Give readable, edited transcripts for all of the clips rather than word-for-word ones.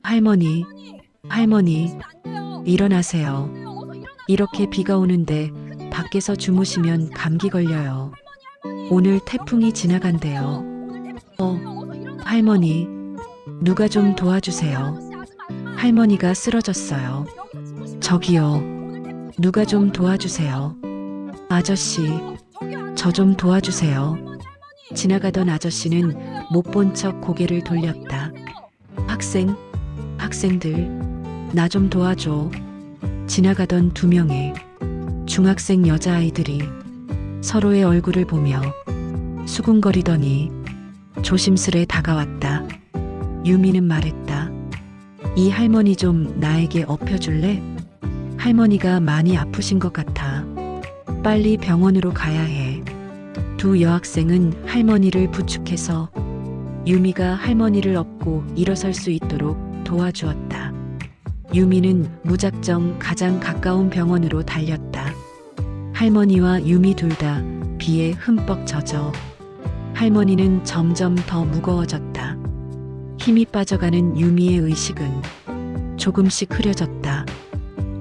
할머니, 할머니, 안 돼요. 일어나세요. 어서 일어나. 이렇게 비가 오는데 밖에서 주무시면 감기 걸려요. 오늘 태풍이 지나간대요. 어서 일어나. 할머니, 누가 좀 도와주세요. 할머니가 쓰러졌어요. 저기요, 누가 좀 도와주세요. 아저씨, 저 좀 도와주세요. 지나가던 아저씨는 못 본 척 고개를 돌렸다. 학생들, 나 좀 도와줘. 지나가던 두 명의 중학생 여자아이들이 서로의 얼굴을 보며 수군거리더니 조심스레 다가왔다. 유미는 말했다. 이 할머니 좀 나에게 업혀줄래? 할머니가 많이 아프신 것 같아. 빨리 병원으로 가야 해. 두 여학생은 할머니를 부축해서 유미가 할머니를 업고 일어설 수 있도록 도와주었다. 유미는 무작정 가장 가까운 병원으로 달렸다. 할머니와 유미 둘 다 비에 흠뻑 젖어 할머니는 점점 더 무거워졌다. 힘이 빠져가는 유미의 의식은 조금씩 흐려졌다.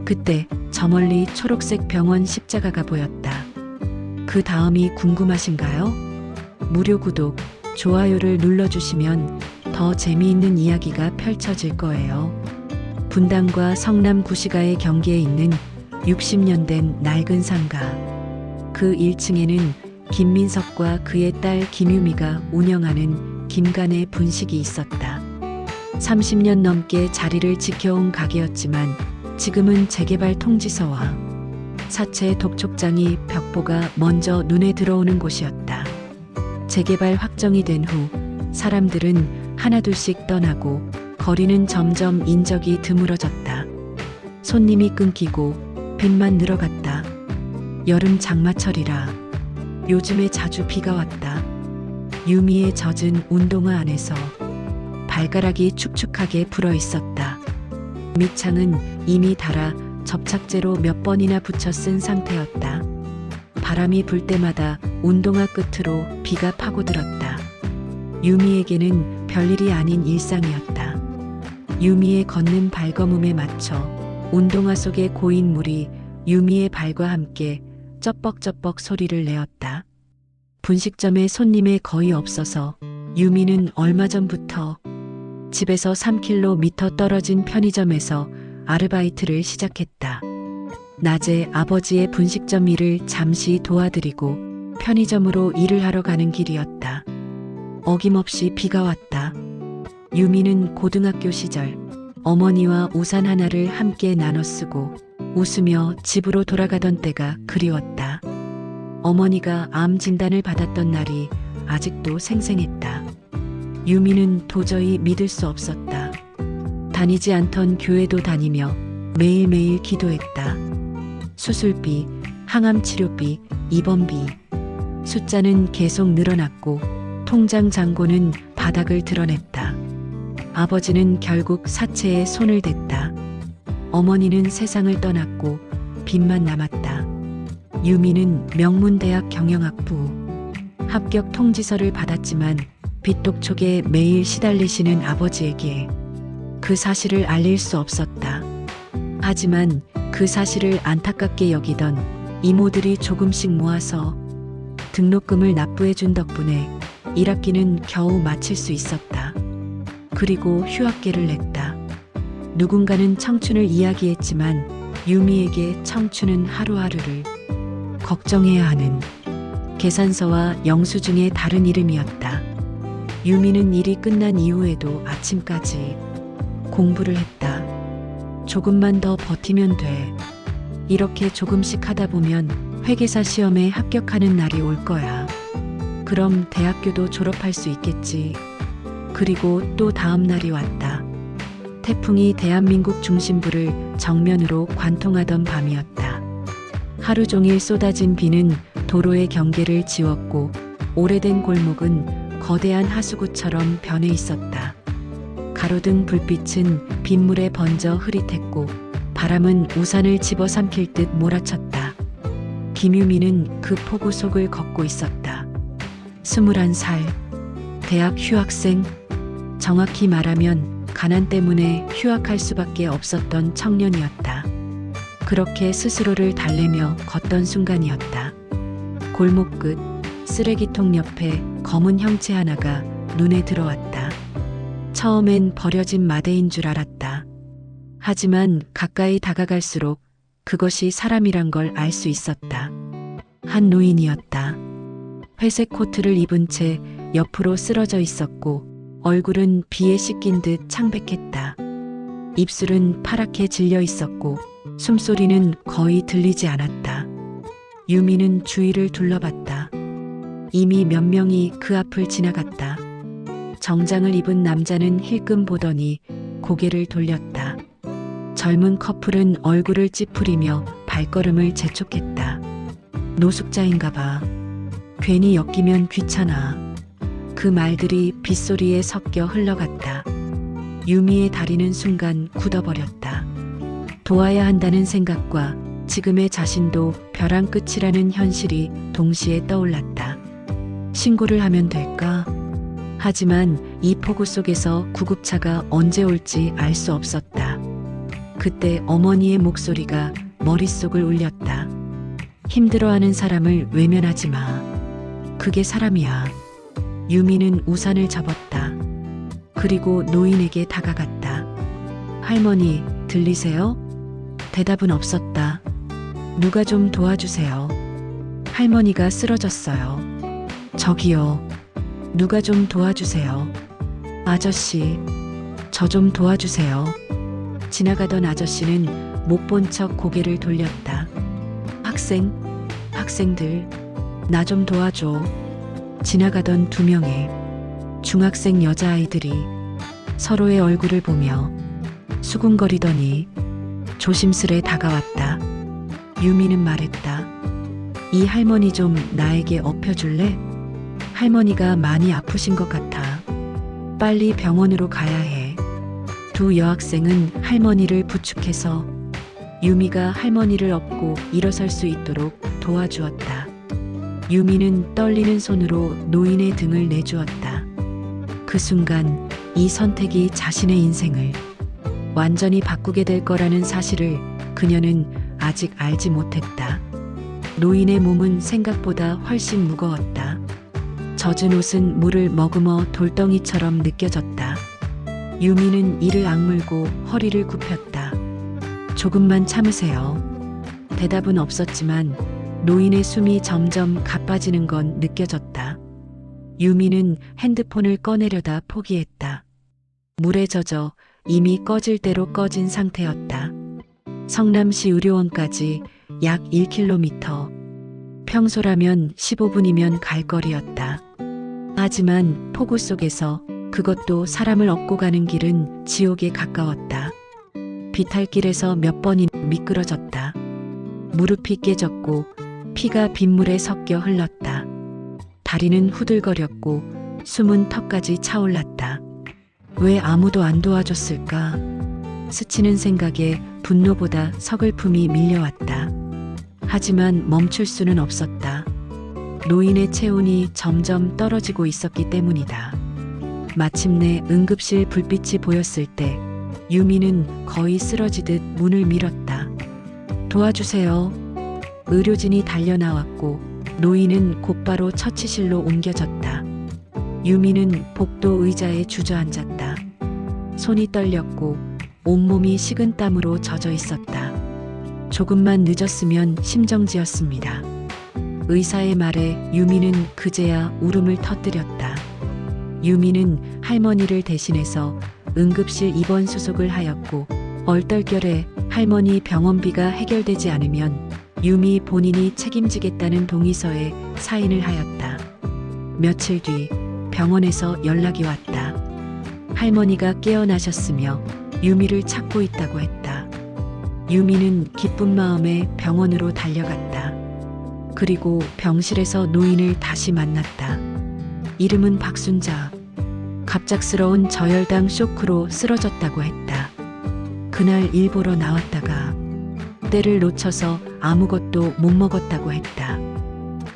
그때 저 멀리 초록색 병원 십자가가 보였다. 그 다음이 궁금하신가요? 무료 구독, 좋아요를 눌러주시면 더 재미있는 이야기가 펼쳐질 거예요. 분당과 성남 구시가의 경계에 있는 60년 된 낡은 상가. 그 1층에는 김민석과 그의 딸 김유미가 운영하는 김간의 분식이 있었다. 30년 넘게 자리를 지켜온 가게였지만 지금은 재개발 통지서와 사채 독촉장이 벽보가 먼저 눈에 들어오는 곳이었다. 재개발 확정이 된 후 사람들은 하나둘씩 떠나고 거리는 점점 인적이 드물어졌다. 손님이 끊기고 빚만 늘어갔다. 여름 장마철이라 요즘에 자주 비가 왔다. 유미의 젖은 운동화 안에서 발가락이 축축하게 불어 있었다. 밑창은 이미 닳아 접착제로 몇 번이나 붙여 쓴 상태였다. 바람이 불 때마다 운동화 끝으로 비가 파고들었다. 유미에게는 별일이 아닌 일상이었다. 유미의 걷는 발걸음에 맞춰 운동화 속에 고인 물이 유미의 발과 함께 쩌뻑쩌뻑 소리를 내었다. 분식점에 손님이 거의 없어서 유미는 얼마 전부터 집에서 3km 떨어진 편의점에서 아르바이트를 시작했다. 낮에 아버지의 분식점 일을 잠시 도와드리고 편의점으로 일을 하러 가는 길이었다. 어김없이 비가 왔다. 유미는 고등학교 시절 어머니와 우산 하나를 함께 나눠 쓰고 웃으며 집으로 돌아가던 때가 그리웠다. 어머니가 암 진단을 받았던 날이 아직도 생생했다. 유미는 도저히 믿을 수 없었다. 다니지 않던 교회도 다니며 매일매일 기도했다. 수술비, 항암 치료비, 입원비. 숫자는 계속 늘어났고 통장 잔고는 바닥을 드러냈다. 아버지는 결국 사채에 손을 댔다. 어머니는 세상을 떠났고 빚만 남았다. 유미는 명문대학 경영학부 합격 통지서를 받았지만 빚독촉에 매일 시달리시는 아버지에게 그 사실을 알릴 수 없었다. 하지만 그 사실을 안타깝게 여기던 이모들이 조금씩 모아서 등록금을 납부해준 덕분에 1학기는 겨우 마칠 수 있었다. 그리고 휴학계를 냈다. 누군가는 청춘을 이야기했지만 유미에게 청춘은 하루하루를 걱정해야 하는 계산서와 영수증의 다른 이름이었다. 유미는 일이 끝난 이후에도 아침까지 공부를 했다. 조금만 더 버티면 돼. 이렇게 조금씩 하다 보면 회계사 시험에 합격하는 날이 올 거야. 그럼 대학교도 졸업할 수 있겠지. 그리고 또 다음 날이 왔다. 태풍이 대한민국 중심부를 정면으로 관통하던 밤이었다. 하루 종일 쏟아진 비는 도로의 경계를 지웠고 오래된 골목은 거대한 하수구처럼 변해 있었다. 가로등 불빛은 빗물에 번져 흐릿했고 바람은 우산을 집어삼킬 듯 몰아쳤다. 김유미는 그 폭우 속을 걷고 있었다. 21살, 대학 휴학생, 정확히 말하면 가난 때문에 휴학할 수밖에 없었던 청년이었다. 그렇게 스스로를 달래며 걷던 순간이었다. 골목 끝 쓰레기통 옆에 검은 형체 하나가 눈에 들어왔다. 처음엔 버려진 마대인 줄 알았다. 하지만 가까이 다가갈수록 그것이 사람이란 걸 알 수 있었다. 한 노인이었다. 회색 코트를 입은 채 옆으로 쓰러져 있었고 얼굴은 비에 씻긴 듯 창백했다. 입술은 파랗게 질려 있었고 숨소리는 거의 들리지 않았다. 유미는 주위를 둘러봤다. 이미 몇 명이 그 앞을 지나갔다. 정장을 입은 남자는 힐끔 보더니 고개를 돌렸다. 젊은 커플은 얼굴을 찌푸리며 발걸음을 재촉했다. 노숙자인가 봐. 괜히 엮이면 귀찮아. 그 말들이 빗소리에 섞여 흘러갔다. 유미의 다리는 순간 굳어버렸다. 도와야 한다는 생각과 지금의 자신도 벼랑 끝이라는 현실이 동시에 떠올랐다. 신고를 하면 될까? 하지만 이 폭우 속에서 구급차가 언제 올지 알 수 없었다. 그때 어머니의 목소리가 머릿속을 울렸다. 힘들어하는 사람을 외면하지 마. 그게 사람이야. 유미는 우산을 접었다. 그리고 노인에게 다가갔다. 할머니, 들리세요? 대답은 없었다. 누가 좀 도와주세요. 할머니가 쓰러졌어요. 저기요. 누가 좀 도와주세요. 아저씨, 저 좀 도와주세요. 지나가던 아저씨는 못 본 척 고개를 돌렸다. 학생들, 나 좀 도와줘. 지나가던 두 명의 중학생 여자아이들이 서로의 얼굴을 보며 수군거리더니 조심스레 다가왔다. 유미는 말했다. 이 할머니 좀 나에게 업혀줄래? 할머니가 많이 아프신 것 같아. 빨리 병원으로 가야 해. 두 여학생은 할머니를 부축해서 유미가 할머니를 업고 일어설 수 있도록 도와주었다. 유미는 떨리는 손으로 노인의 등을 내주었다. 그 순간 이 선택이 자신의 인생을 완전히 바꾸게 될 거라는 사실을 그녀는 아직 알지 못했다. 노인의 몸은 생각보다 훨씬 무거웠다. 젖은 옷은 물을 머금어 돌덩이처럼 느껴졌다. 유미는 이를 악물고 허리를 굽혔다. 조금만 참으세요. 대답은 없었지만 노인의 숨이 점점 가빠지는 건 느껴졌다. 유미는 핸드폰을 꺼내려다 포기했다. 물에 젖어 이미 꺼질 대로 꺼진 상태였다. 성남시 의료원까지 약 1km. 평소라면 15분이면 갈 거리였다. 하지만 폭우 속에서 그것도 사람을 업고 가는 길은 지옥에 가까웠다. 비탈길에서 몇 번이 미끄러졌다. 무릎이 깨졌고 피가 빗물에 섞여 흘렀다. 다리는 후들거렸고 숨은 턱까지 차올랐다. 왜 아무도 안 도와줬을까? 스치는 생각에 분노보다 서글픔이 밀려왔다. 하지만 멈출 수는 없었다. 노인의 체온이 점점 떨어지고 있었기 때문이다. 마침내 응급실 불빛이 보였을 때 유미는 거의 쓰러지듯 문을 밀었다. 도와주세요. 의료진이 달려나왔고 노인은 곧바로 처치실로 옮겨졌다. 유미는 복도 의자에 주저앉았다. 손이 떨렸고 온몸이 식은땀으로 젖어 있었다. 조금만 늦었으면 심정지였습니다. 의사의 말에 유미는 그제야 울음을 터뜨렸다. 유미는 할머니를 대신해서 응급실 입원 수속을 하였고 얼떨결에 할머니 병원비가 해결되지 않으면 유미 본인이 책임지겠다는 동의서에 사인을 하였다. 며칠 뒤 병원에서 연락이 왔다. 할머니가 깨어나셨으며 유미를 찾고 있다고 했다. 유미는 기쁜 마음에 병원으로 달려갔다. 그리고 병실에서 노인을 다시 만났다. 이름은 박순자. 갑작스러운 저혈당 쇼크로 쓰러졌다고 했다. 그날 일 보러 나왔다가 때를 놓쳐서 아무것도 못 먹었다고 했다.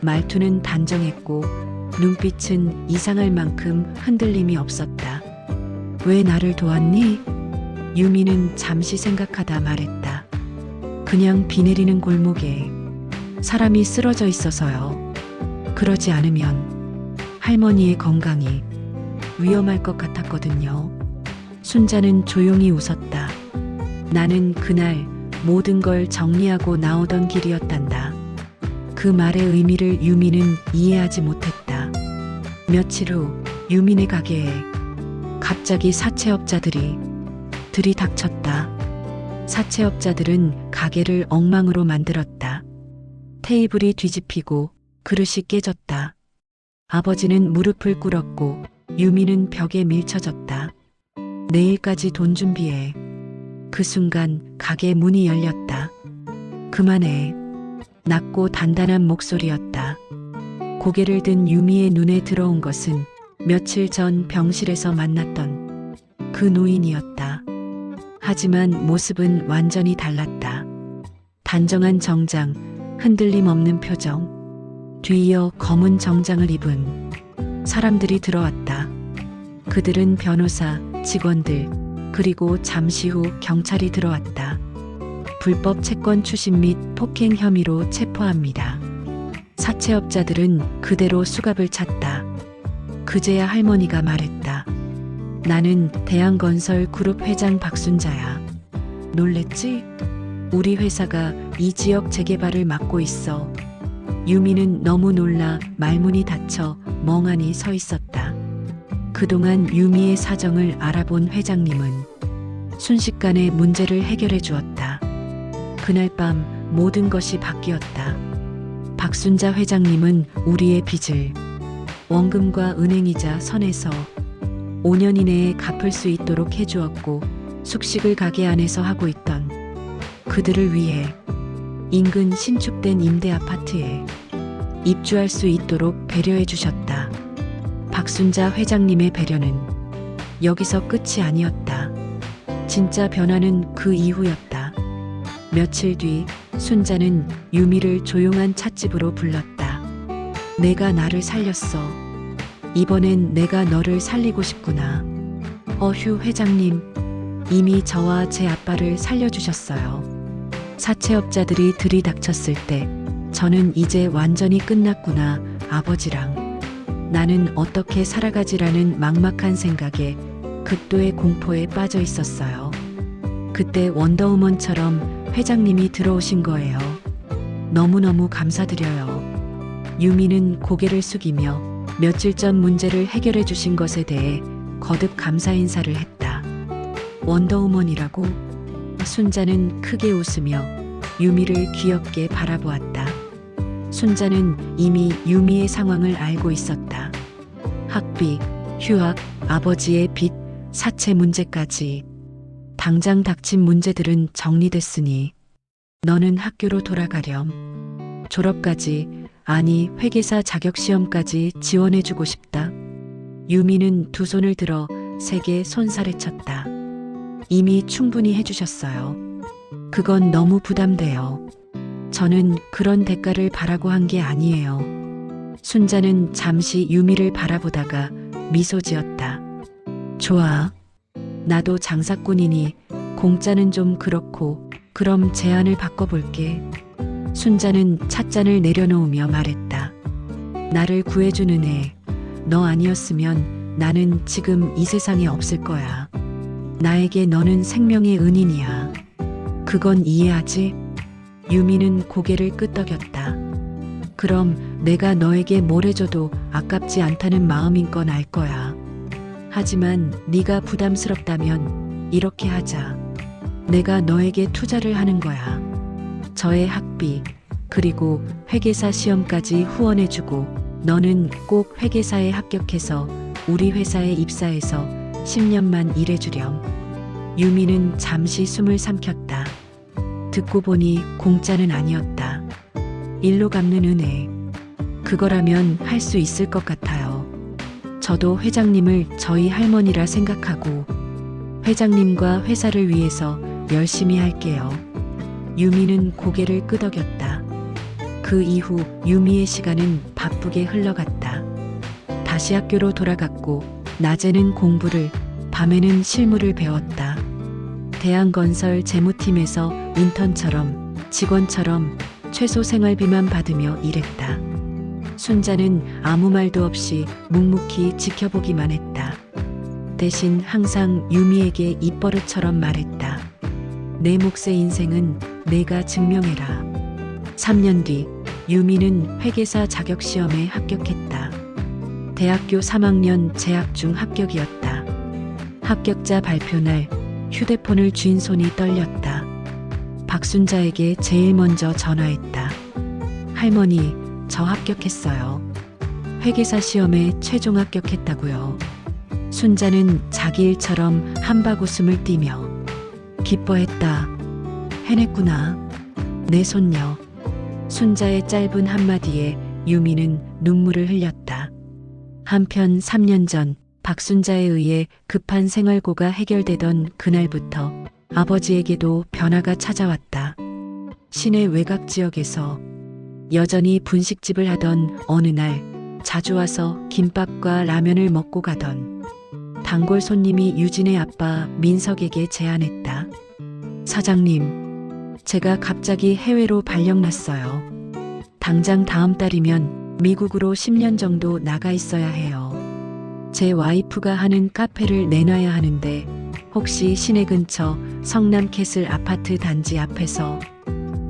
말투는 단정했고 눈빛은 이상할 만큼 흔들림이 없었다. 왜 나를 도왔니? 유미는 잠시 생각하다 말했다. 그냥 비 내리는 골목에 사람이 쓰러져 있어서요. 그러지 않으면 할머니의 건강이 위험할 것 같았거든요. 순자는 조용히 웃었다. 나는 그날 모든 걸 정리하고 나오던 길이었단다. 그 말의 의미를 유미는 이해하지 못했다. 며칠 후 유미네 가게에 갑자기 사채업자들이 들이닥쳤다. 사채업자들은 가게를 엉망으로 만들었다. 테이블이 뒤집히고 그릇이 깨졌다. 아버지는 무릎을 꿇었고 유미는 벽에 밀쳐졌다. 내일까지 돈 준비해. 그 순간 가게 문이 열렸다. 그만해. 낮고 단단한 목소리였다. 고개를 든 유미의 눈에 들어온 것은 며칠 전 병실에서 만났던 그 노인이었다. 하지만 모습은 완전히 달랐다. 단정한 정장, 흔들림 없는 표정, 뒤이어 검은 정장을 입은 사람들이 들어왔다. 그들은 변호사, 직원들, 그리고 잠시 후 경찰이 들어왔다. 불법 채권 추심 및 폭행 혐의로 체포합니다. 사채업자들은 그대로 수갑을 찼다. 그제야 할머니가 말했다. 나는 대한건설 그룹 회장 박순자야. 놀랬지? 우리 회사가 이 지역 재개발을 맡고 있어. 유미는 너무 놀라 말문이 닫혀 멍하니 서 있었다. 그동안 유미의 사정을 알아본 회장님은 순식간에 문제를 해결해 주었다. 그날 밤 모든 것이 바뀌었다. 박순자 회장님은 우리의 빚을 원금과 은행이자 선에서 5년 이내에 갚을 수 있도록 해주었고 숙식을 가게 안에서 하고 있던 그들을 위해 인근 신축된 임대 아파트에 입주할 수 있도록 배려해 주셨다. 박순자 회장님의 배려는 여기서 끝이 아니었다. 진짜 변화는 그 이후였다. 며칠 뒤 순자는 유미를 조용한 찻집으로 불렀다. 내가 나를 살렸어. 이번엔 내가 너를 살리고 싶구나. 휴 회장님, 이미 저와 제 아빠를 살려주셨어요. 사채업자들이 들이닥쳤을 때 저는 이제 완전히 끝났구나, 아버지랑. 나는 어떻게 살아가지라는 막막한 생각에 극도의 공포에 빠져 있었어요. 그때 원더우먼처럼 회장님이 들어오신 거예요. 너무너무 감사드려요. 유미는 고개를 숙이며 며칠 전 문제를 해결해 주신 것에 대해 거듭 감사 인사를 했다. 원더우먼이라고? 순자는 크게 웃으며 유미를 귀엽게 바라보았다. 순자는 이미 유미의 상황을 알고 있었다. 학비, 휴학, 아버지의 빚, 사채 문제까지. 당장 닥친 문제들은 정리됐으니 너는 학교로 돌아가렴. 졸업까지, 아니 회계사 자격시험까지 지원해주고 싶다. 유미는 두 손을 들어 세게 손살에 쳤다. 이미 충분히 해주셨어요. 그건 너무 부담돼요. 저는 그런 대가를 바라고 한 게 아니에요. 순자는 잠시 유미를 바라보다가 미소 지었다. 좋아. 나도 장사꾼이니 공짜는 좀 그렇고 그럼 제안을 바꿔볼게. 순자는 찻잔을 내려놓으며 말했다. 나를 구해주는 애, 너 아니었으면 나는 지금 이 세상에 없을 거야. 나에게 너는 생명의 은인이야. 그건 이해하지? 유미는 고개를 끄덕였다. 그럼 내가 너에게 뭘 해줘도 아깝지 않다는 마음인 건 알 거야. 하지만 네가 부담스럽다면 이렇게 하자. 내가 너에게 투자를 하는 거야. 저의 학비, 그리고 회계사 시험까지 후원해주고 너는 꼭 회계사에 합격해서 우리 회사에 입사해서 10년만 일해주렴. 유미는 잠시 숨을 삼켰다. 듣고 보니 공짜는 아니었다. 일로 갚는 은혜. 그거라면 할 수 있을 것 같아요. 저도 회장님을 저희 할머니라 생각하고 회장님과 회사를 위해서 열심히 할게요. 유미는 고개를 끄덕였다. 그 이후 유미의 시간은 바쁘게 흘러갔다. 다시 학교로 돌아갔고 낮에는 공부를, 밤에는 실무를 배웠다. 대한건설 재무팀에서 인턴처럼 직원처럼 최소 생활비만 받으며 일했다. 순자는 아무 말도 없이 묵묵히 지켜보기만 했다. 대신 항상 유미에게 입버릇처럼 말했다. 내 몫의 인생은 내가 증명해라. 3년 뒤 유미는 회계사 자격시험에 합격했다. 대학교 3학년 재학 중 합격이었다. 합격자 발표날 휴대폰을 쥔 손이 떨렸다. 박순자에게 제일 먼저 전화했다. 할머니, 저 합격했어요. 회계사 시험에 최종 합격했다고요. 순자는 자기 일처럼 한박 웃음을 띠며 기뻐했다. 해냈구나. 내 손녀. 순자의 짧은 한마디에 유미는 눈물을 흘렸다. 한편 3년 전 박순자에 의해 급한 생활고가 해결되던 그날부터 아버지에게도 변화가 찾아왔다. 시내 외곽 지역에서 여전히 분식집을 하던 어느 날 자주 와서 김밥과 라면을 먹고 가던 단골 손님이 유진의 아빠 민석에게 제안했다. 사장님, 제가 갑자기 해외로 발령났어요. 당장 다음 달이면 미국으로 10년 정도 나가 있어야 해요. 제 와이프가 하는 카페를 내놔야 하는데 혹시 시내 근처 성남 캐슬 아파트 단지 앞에서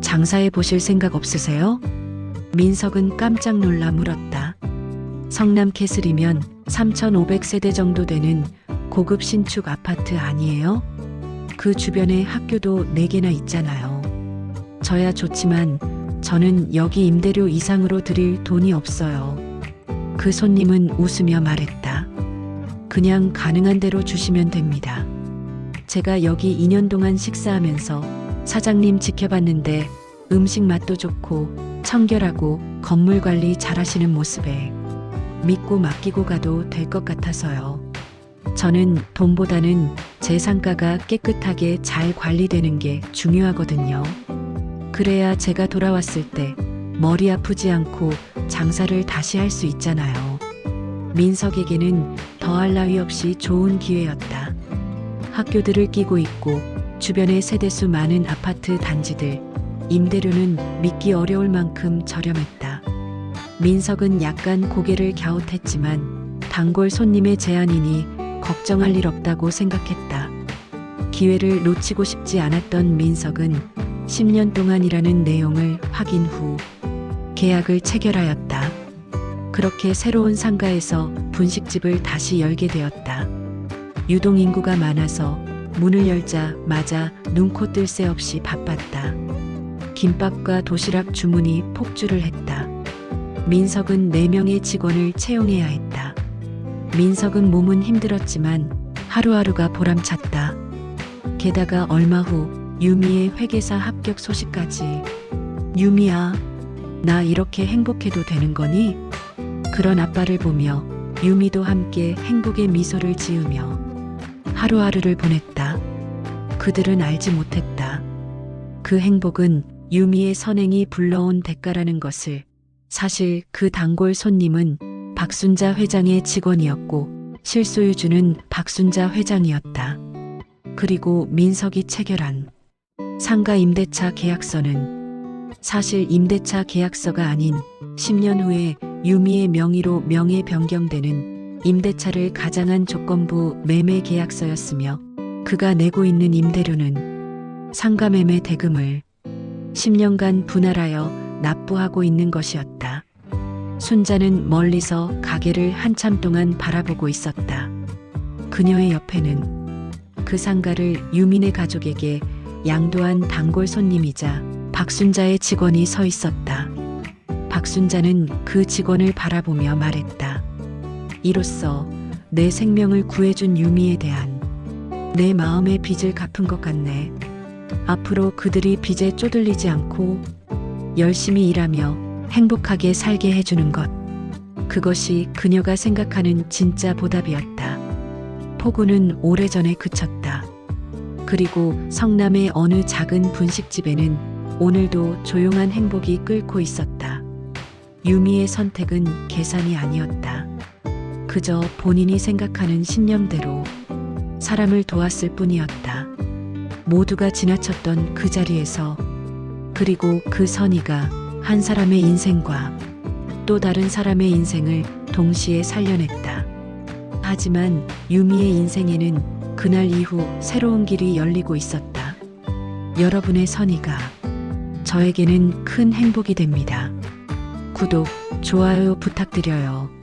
장사해 보실 생각 없으세요? 민석은 깜짝 놀라 물었다. 성남 캐슬이면 3,500세대 정도 되는 고급 신축 아파트 아니에요? 그 주변에 학교도 4개나 있잖아요. 저야 좋지만 저는 여기 임대료 이상으로 드릴 돈이 없어요. 그 손님은 웃으며 말했다. 그냥 가능한 대로 주시면 됩니다. 제가 여기 2년 동안 식사하면서 사장님 지켜봤는데 음식 맛도 좋고 청결하고 건물 관리 잘하시는 모습에 믿고 맡기고 가도 될 것 같아서요. 저는 돈보다는 제 상가가 깨끗하게 잘 관리되는 게 중요하거든요. 그래야 제가 돌아왔을 때 머리 아프지 않고 장사를 다시 할 수 있잖아요. 민석에게는 더할 나위 없이 좋은 기회였다. 학교들을 끼고 있고 주변에 세대수 많은 아파트 단지들, 임대료는 믿기 어려울 만큼 저렴했다. 민석은 약간 고개를 갸웃했지만 단골 손님의 제안이니 걱정할 일 없다고 생각했다. 기회를 놓치고 싶지 않았던 민석은 10년 동안이라는 내용을 확인 후 계약을 체결하였다. 그렇게 새로운 상가에서 분식집을 다시 열게 되었다. 유동 인구가 많아서 문을 열자마자 눈코 뜰 새 없이 바빴다. 김밥과 도시락 주문이 폭주를 했다. 민석은 4명의 직원을 채용해야 했다. 민석은 몸은 힘들었지만 하루하루가 보람찼다. 게다가 얼마 후 유미의 회계사 합격 소식까지. 유미야, 나 이렇게 행복해도 되는 거니? 그런 아빠를 보며 유미도 함께 행복의 미소를 지으며 하루하루를 보냈다. 그들은 알지 못했다. 그 행복은 유미의 선행이 불러온 대가라는 것을. 사실 그 단골 손님은 박순자 회장의 직원이었고 실소유주는 박순자 회장이었다. 그리고 민석이 체결한 상가 임대차 계약서는 사실 임대차 계약서가 아닌 10년 후에 유미의 명의로 명예 변경되는 임대차를 가장한 조건부 매매 계약서였으며 그가 내고 있는 임대료는 상가 매매 대금을 10년간 분할하여 납부하고 있는 것이었다. 순자는 멀리서 가게를 한참 동안 바라보고 있었다. 그녀의 옆에는 그 상가를 유민의 가족에게 양도한 단골 손님이자 박순자의 직원이 서 있었다. 박순자는 그 직원을 바라보며 말했다. 이로써 내 생명을 구해준 유미에 대한 내 마음의 빚을 갚은 것 같네. 앞으로 그들이 빚에 쪼들리지 않고 열심히 일하며 행복하게 살게 해주는 것. 그것이 그녀가 생각하는 진짜 보답이었다. 폭우는 오래전에 그쳤다. 그리고 성남의 어느 작은 분식집에는 오늘도 조용한 행복이 끓고 있었다. 유미의 선택은 계산이 아니었다. 그저 본인이 생각하는 신념대로 사람을 도왔을 뿐이었다. 모두가 지나쳤던 그 자리에서, 그리고 그 선의가 한 사람의 인생과 또 다른 사람의 인생을 동시에 살려냈다. 하지만 유미의 인생에는 그날 이후 새로운 길이 열리고 있었다. 여러분의 선의가 저에게는 큰 행복이 됩니다. 구독, 좋아요 부탁드려요.